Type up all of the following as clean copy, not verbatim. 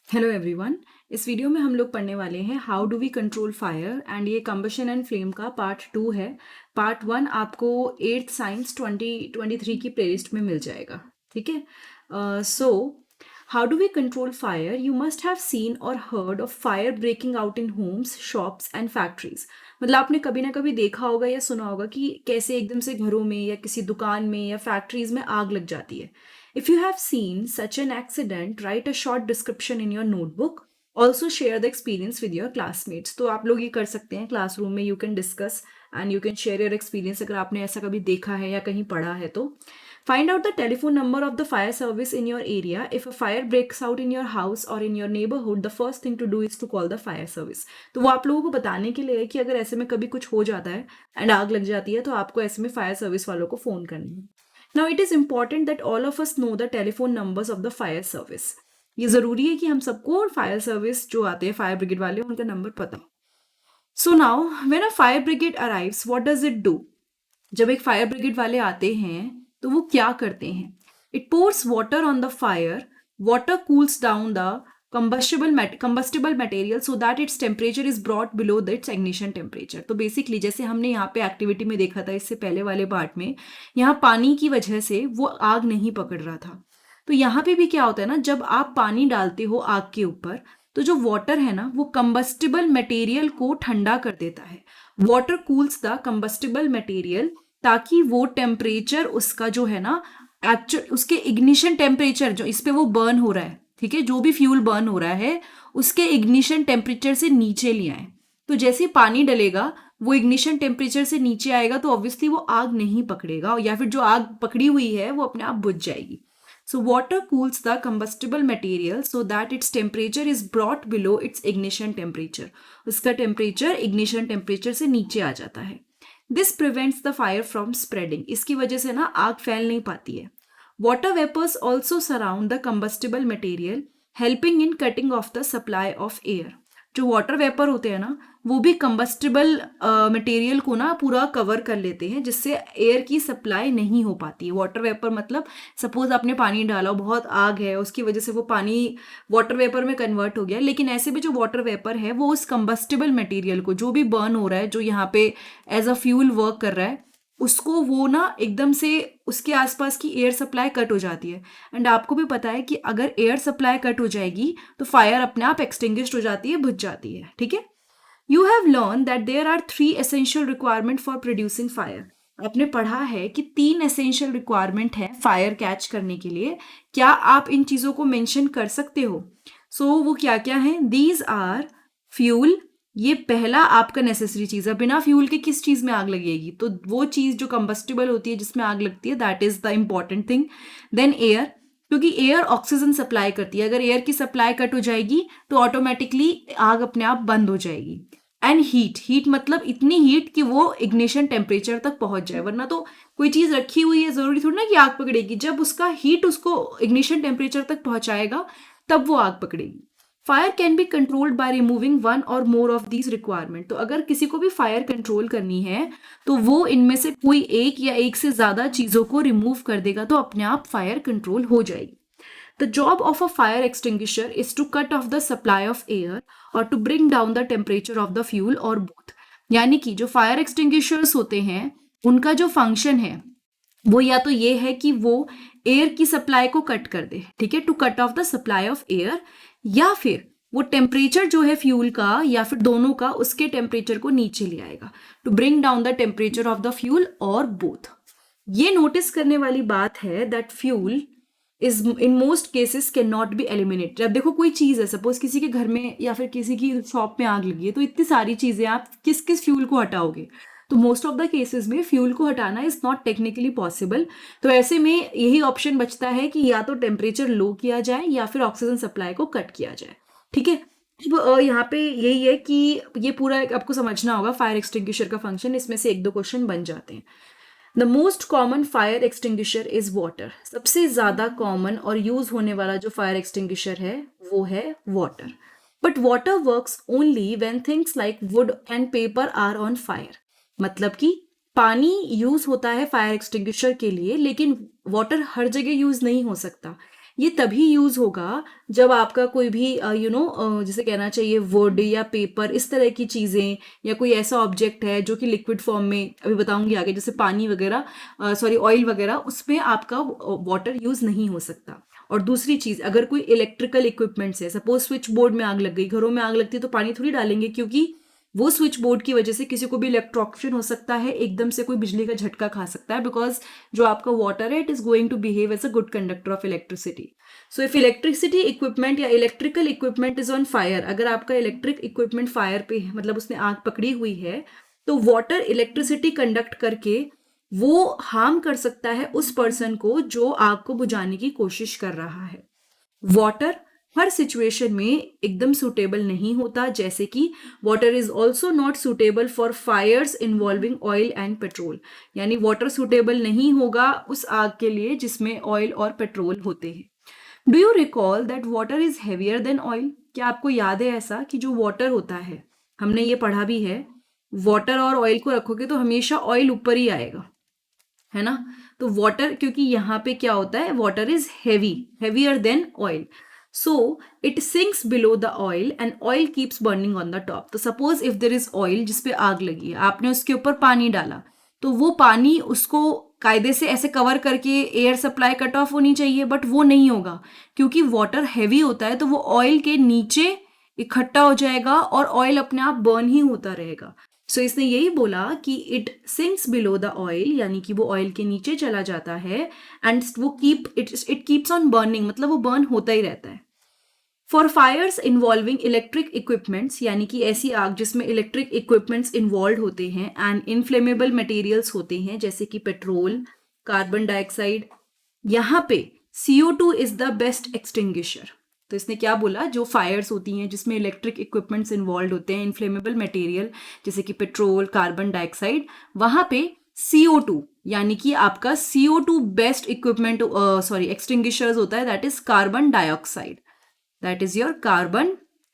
Hello everyone. इस video में हम लोग पढ़ने वाले हैं how do we control fire and ये कंबशन एंड फ्लेम का पार्ट 2 है। पार्ट 1 आपको 8th साइंस 2023 की प्लेलिस्ट में मिल जाएगा। ठीक है। So how do we control fire? You must have seen or heard of fire breaking out in homes, shops and factories. मतलब आपने कभी ना कभी देखा होगा या सुना होगा कि कैसे एकदम से घरों में या किसी दुकान में या फैक्ट्रीज में आग लग जाती है। If you have seen such an accident, write a short description in your notebook. Also share the experience with your classmates. तो आप लोग ये कर सकते हैं क्लासरूम में, you can discuss and you can share your experience अगर आपने ऐसा कभी देखा है या कहीं पढ़ा है तो। Find out the telephone number of the fire service in your area. If a fire breaks out in your house or in your neighborhood, the first thing to do is to call the fire service. तो वो आप लोगों को बताने के लिए है कि अगर ऐसे में कभी कुछ हो जाता है एंड आग लग जाती है तो आपको ऐसे में फायर सर्विस वालों को फ़ोन करना है। Now it is important that all of us know the telephone numbers of the fire service. ये ज़रूरी है कि हम सबको फायर सर्विस जो आते हैं फायर ब्रिगेड वाले उनका नंबर पता हो। So now when a fire brigade arrives what does it do? जब एक फायर ब्रिगेड वाले आते हैं तो वो क्या करते हैं? It pores water on the fire, water cools down the combustible material so that its temperature is brought below its ignition temperature. तो बेसिकली जैसे हमने यहाँ पे एक्टिविटी में देखा था इससे पहले वाले पार्ट में, यहाँ पानी की वजह से वो आग नहीं पकड़ रहा था। तो यहाँ पे भी क्या होता है ना, जब आप पानी डालते हो आग के ऊपर तो जो वाटर है ना वो कंबस्टिबल मटेरियल को ठंडा कर देता है। Water cools the combustible material ताकि वो टेम्परेचर उसका जो है ना एक्चुअल उसके इग्निशन टेम्परेचर जो इस पे वो बर्न हो रहा है, ठीक है, जो भी फ्यूल बर्न हो रहा है उसके इग्निशन टेम्परेचर से नीचे ले आए। तो जैसे ही पानी डलेगा वो इग्निशन टेम्परेचर से नीचे आएगा तो ऑब्वियसली वो आग नहीं पकड़ेगा या फिर जो आग पकड़ी हुई है वो अपने आप बुझ जाएगी। So water cools the combustible material so that its temperature is brought below its ignition temperature. उसका टेम्परेचर इग्निशन टेम्परेचर से नीचे आ जाता है। This prevents the fire from spreading. इसकी वजह से ना आग फैल नहीं पाती है। Water vapors also surround the combustible material, helping in cutting off the supply of air. जो वाटर वेपर होते हैं ना वो भी कंबस्टिबल मटेरियल को ना पूरा कवर कर लेते हैं जिससे एयर की सप्लाई नहीं हो पाती है। वाटर वेपर मतलब सपोज आपने पानी डाला, बहुत आग है, उसकी वजह से वो पानी वाटर वेपर में कन्वर्ट हो गया, लेकिन ऐसे भी जो वाटर वेपर है वो उस कंबस्टिबल मटेरियल को जो भी बर्न हो रहा है, जो यहाँ पे एज अ फ्यूल वर्क कर रहा है, उसको वो ना एकदम से उसके आसपास की एयर सप्लाई कट हो जाती है। एंड आपको भी पता है कि अगर एयर सप्लाई कट हो जाएगी तो फायर अपने आप एक्सटिंग्विश्ड हो जाती है, बुझ जाती है। ठीक है। You have learn that there are 3 essential requirement for producing fire. आपने पढ़ा है कि 3 एसेंशियल रिक्वायरमेंट है फायर कैच करने के लिए। क्या आप इन चीज़ों को मेंशन कर सकते हो? वो क्या क्या है? दीज आर फ्यूल, ये पहला आपका नेसेसरी चीज़ है। बिना फ्यूल के किस चीज़ में आग लगेगी? तो वो चीज़ जो कंबस्टिबल होती है जिसमें आग लगती है, that is the important thing. Then air, क्योंकि एयर ऑक्सीजन सप्लाई करती है, अगर एयर की सप्लाई कट हो जाएगी तो ऑटोमेटिकली आग अपने आप बंद हो जाएगी। एंड हीट, हीट मतलब इतनी हीट कि वो इग्निशन टेम्परेचर तक पहुंच जाए, वरना तो कोई चीज़ रखी हुई है ज़रूरी थोड़ी ना कि आग पकड़ेगी, जब उसका हीट उसको इग्निशन टेम्परेचर तक पहुंचाएगा तब वो आग पकड़ेगी। Fire can be controlled by removing one or more of these requirement. तो अगर किसी को भी फायर कंट्रोल करनी है तो वो इनमें से कोई एक या एक से ज़्यादा चीज़ों को रिमूव कर देगा तो अपने आप फायर कंट्रोल हो जाएगी। The job of a fire extinguisher is to cut off the supply of air or to bring down the temperature of the fuel or both. यानी कि जो फायर एक्सटिंग्विशर्स होते हैं उनका जो फंक्शन है वो या तो ये है कि वो एयर की सप्लाई को कट कर दे, ठीक है, to cut off the supply of air, या फिर वो टेम्परेचर जो है फ्यूल का या फिर दोनों का उसके टेम्परेचर को नीचे ले आएगा, to bring down the temperature of the fuel और बोथ। ये नोटिस करने वाली बात है that fuel is in most cases can not be eliminated. अब देखो कोई चीज़ है, सपोज किसी के घर में या फिर किसी की शॉप में आग लगी है तो इतनी सारी चीज़ें, आप किस किस फ्यूल को हटाओगे? तो मोस्ट ऑफ द केसेस में फ्यूल को हटाना इज नॉट टेक्निकली पॉसिबल। तो ऐसे में यही ऑप्शन बचता है कि या तो टेम्परेचर लो किया जाए या फिर ऑक्सीजन सप्लाई को कट किया जाए। ठीक है। अब यहाँ पे यही है कि ये पूरा आपको समझना होगा फायर एक्सटिंग्विशर का फंक्शन। इसमें से 1-2 क्वेश्चन बन जाते हैं। The most common fire extinguisher is water. सबसे ज़्यादा कॉमन और यूज होने वाला जो फायर एक्सटिंग्विशर है वो है water. But water works only when things like wood and paper are on fire. मतलब कि पानी यूज होता है फायर एक्सटिंग्विशर के लिए, लेकिन वाटर हर जगह यूज नहीं हो सकता। ये तभी यूज होगा जब आपका कोई भी जैसे कहना चाहिए वुड या पेपर, इस तरह की चीजें, या कोई ऐसा ऑब्जेक्ट है जो कि लिक्विड फॉर्म में, अभी बताऊंगी आगे, जैसे पानी वगैरह, सॉरी ऑयल वगैरह, उसमें आपका वाटर यूज नहीं हो सकता। और दूसरी चीज, अगर कोई इलेक्ट्रिकल इक्विपमेंट्स है, सपोज स्विच बोर्ड में आग लग गई, घरों में आग लगती है तो पानी थोड़ी डालेंगे, क्योंकि वो स्विच बोर्ड की वजह से किसी को भी इलेक्ट्रोक्यूशन हो सकता है, एकदम से कोई बिजली का झटका खा सकता है, बिकॉज जो आपका वाटर है it is going to behave as a good conductor of electricity. So if electricity equipment या electrical equipment is on fire, अगर आपका इलेक्ट्रिक इक्विपमेंट फायर पे है, मतलब उसने आग पकड़ी हुई है, तो वाटर इलेक्ट्रिसिटी कंडक्ट करके वो हार्म कर सकता है उस पर्सन को जो आग को बुझाने की कोशिश कर रहा है। वाटर हर सिचुएशन में एकदम सुटेबल नहीं होता, जैसे कि water is also not suitable for fires involving oil and petrol, यानी वाटर सुटेबल नहीं होगा उस आग के लिए जिसमें ऑयल और पेट्रोल होते हैं। Do you recall that water is heavier than oil? क्या आपको याद है ऐसा कि जो वाटर होता है, हमने ये पढ़ा भी है, वाटर और ऑयल को रखोगे तो हमेशा ऑयल ऊपर ही आएगा, है ना? तो वाटर, क्योंकि यहाँ पे क्या होता है, water is heavier than oil, so it sinks below the oil and oil keeps burning on the top. तो suppose if there is oil जिसपे आग लगी है, आपने उसके ऊपर पानी डाला, तो वो पानी उसको कायदे से ऐसे कवर करके एयर सप्लाई कट ऑफ होनी चाहिए, बट वो नहीं होगा, क्योंकि वाटर हैवी होता है तो वो ऑयल के नीचे इकट्ठा हो जाएगा और ऑयल अपने आप बर्न ही होता रहेगा। सो इसने यही बोला कि it sinks below the oil, यानी कि वो ऑयल के नीचे चला जाता है, एंड वो इट कीप्स ऑन बर्निंग, मतलब वो बर्न होता ही रहता है। For fires involving electric equipments, यानी कि ऐसी आग जिसमें इलेक्ट्रिक इक्विपमेंट्स इन्वॉल्व होते हैं एंड इनफ्लेमेबल मटेरियल्स होते हैं, जैसे कि पेट्रोल, कार्बन डाइऑक्साइड, यहाँ पे CO2 is the best extinguisher. तो इसने क्या बोला, जो फायर्स होती हैं जिसमें इलेक्ट्रिक इक्विपमेंट्स इन्वॉल्व होते हैं, इनफ्लेमेबल मटेरियल जैसे कि पेट्रोल, कार्बन डाइऑक्साइड, वहां पे CO2 यानी कि आपका CO2 बेस्ट इक्विपमेंट एक्सटिंग्विशर्स होता है, that is carbon dioxide, that is your carbon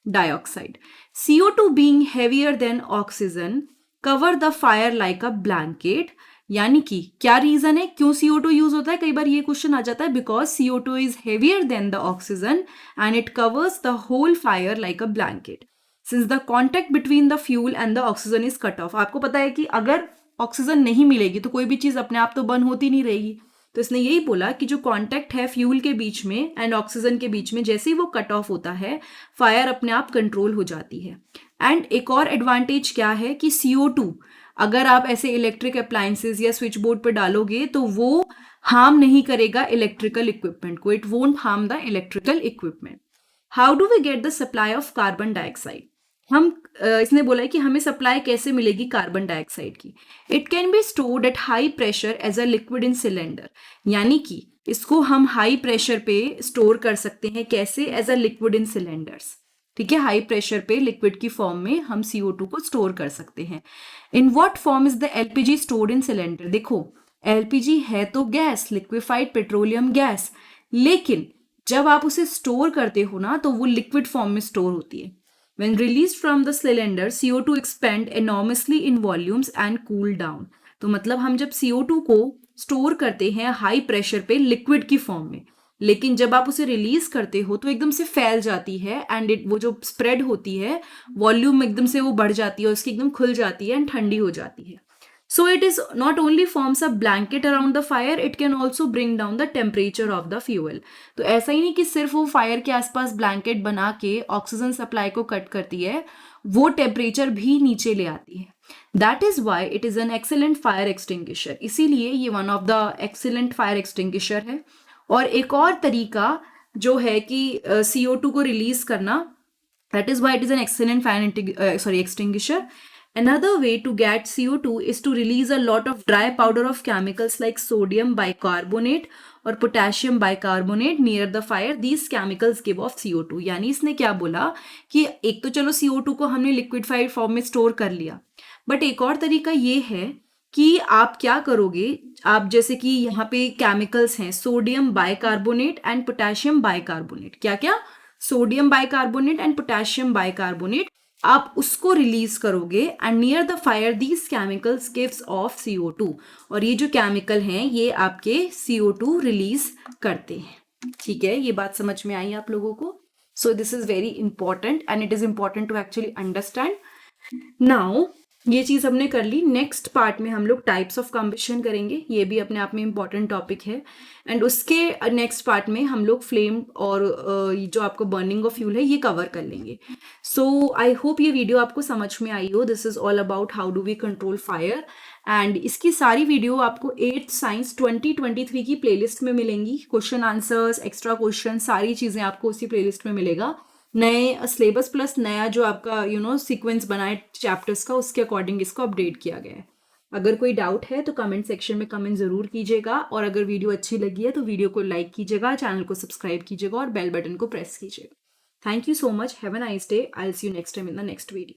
dioxide. CO2 being heavier than oxygen cover the fire like a blanket, यानी कि क्या रीजन है क्यों CO2 यूज होता है, कई बार ये क्वेश्चन आ जाता है, because CO2 is heavier than the oxygen and it covers the whole fire like a blanket since the contact between the fuel and the oxygen is cut off. आपको पता है कि अगर ऑक्सीजन नहीं मिलेगी तो कोई भी चीज अपने आप तो बर्न होती नहीं रहेगी, तो इसने यही बोला कि जो कांटेक्ट है फ्यूल के बीच में एंड ऑक्सीजन के बीच में, जैसे ही वो कट ऑफ होता है, फायर अपने आप कंट्रोल हो जाती है। एंड एक और एडवांटेज क्या है कि CO2 अगर आप ऐसे इलेक्ट्रिक अप्लायंसेस या स्विच बोर्ड पर डालोगे तो वो हार्म नहीं करेगा इलेक्ट्रिकल इक्विपमेंट को, it won't harm the electrical equipment. How do we get the supply of carbon dioxide? इसने बोला है कि हमें सप्लाई कैसे मिलेगी कार्बन डाइऑक्साइड की। It can be stored at high pressure as a liquid in cylinder, यानी कि इसको हम हाई प्रेशर पे स्टोर कर सकते हैं, कैसे, as a liquid in cylinders. ठीक है, हाई प्रेशर पे लिक्विड की फॉर्म में हम CO2 को स्टोर कर सकते हैं। In what form is the LPG stored in cylinder? देखो, LPG है तो गैस, लिक्विफाइड पेट्रोलियम गैस, लेकिन जब आप उसे स्टोर करते हो ना तो वो लिक्विड फॉर्म में स्टोर होती है। When released from the cylinder, CO2 expand enormously in volumes and cool down. तो मतलब हम जब CO2 को स्टोर करते हैं हाई प्रेशर पे लिक्विड की फॉर्म में, लेकिन जब आप उसे रिलीज करते हो तो एकदम से फैल जाती है एंड वो जो स्प्रेड होती है, वॉल्यूम एकदम से वो बढ़ जाती है, उसकी एकदम खुल जाती है एंड ठंडी हो जाती है। So it is not only forms a blanket around the fire, it can also bring down the temperature of the fuel. तो ऐसा ही नहीं कि सिर्फ वो फायर के आसपास ब्लैंकेट बना के ऑक्सीजन सप्लाई को कट करती है, वो टेम्परेचर भी नीचे ले आती है। That is why it is an excellent fire extinguisher, इसीलिए ये one of the excellent fire extinguisher है। और एक और तरीका जो है कि CO2 को रिलीज करना, that is why it is an excellent fire extinguisher. Another way to get CO2 is to release a lot of dry powder of chemicals like sodium bicarbonate और potassium bicarbonate near the fire. These chemicals give off CO2. यानी इसने क्या बोला कि एक तो चलो CO2 को हमने लिक्विफाइड फॉर्म में स्टोर कर लिया, बट एक और तरीका ये है कि आप क्या करोगे, आप जैसे कि यहाँ पे केमिकल्स हैं sodium bicarbonate and potassium bicarbonate, क्या क्या, sodium bicarbonate and potassium bicarbonate, आप उसको रिलीज करोगे and near the fire these chemicals gives off CO2, और ये जो केमिकल हैं ये आपके CO2 रिलीज करते हैं। ठीक है, ये बात समझ में आई आप लोगों को? So this is very important and it is important to actually understand. Now ये चीज हमने कर ली। नेक्स्ट पार्ट में हम लोग टाइप्स ऑफ कम्बशन करेंगे, ये भी अपने आप में इंपॉर्टेंट टॉपिक है। एंड उसके नेक्स्ट पार्ट में हम लोग फ्लेम और जो आपको बर्निंग ऑफ फ्यूल है ये कवर कर लेंगे। सो आई होप ये वीडियो आपको समझ में आई हो। This is all about how do we control fire. And इसकी सारी वीडियो आपको 8th साइंस 2023 की प्लेलिस्ट में मिलेंगी। क्वेश्चन आंसर्स, एक्स्ट्रा क्वेश्चन, सारी चीज़ें आपको उसी प्लेलिस्ट में मिलेगा। नए सिलेबस प्लस नया जो आपका सीक्वेंस बना है चैप्टर्स का, उसके अकॉर्डिंग इसको अपडेट किया गया है। अगर कोई डाउट है तो कमेंट सेक्शन में कमेंट ज़रूर कीजिएगा, और अगर वीडियो अच्छी लगी है तो वीडियो को लाइक कीजिएगा, चैनल को सब्सक्राइब कीजिएगा और बेल बटन को प्रेस कीजिएगा। Thank you so much, have a nice day, I will see you next time in the next video.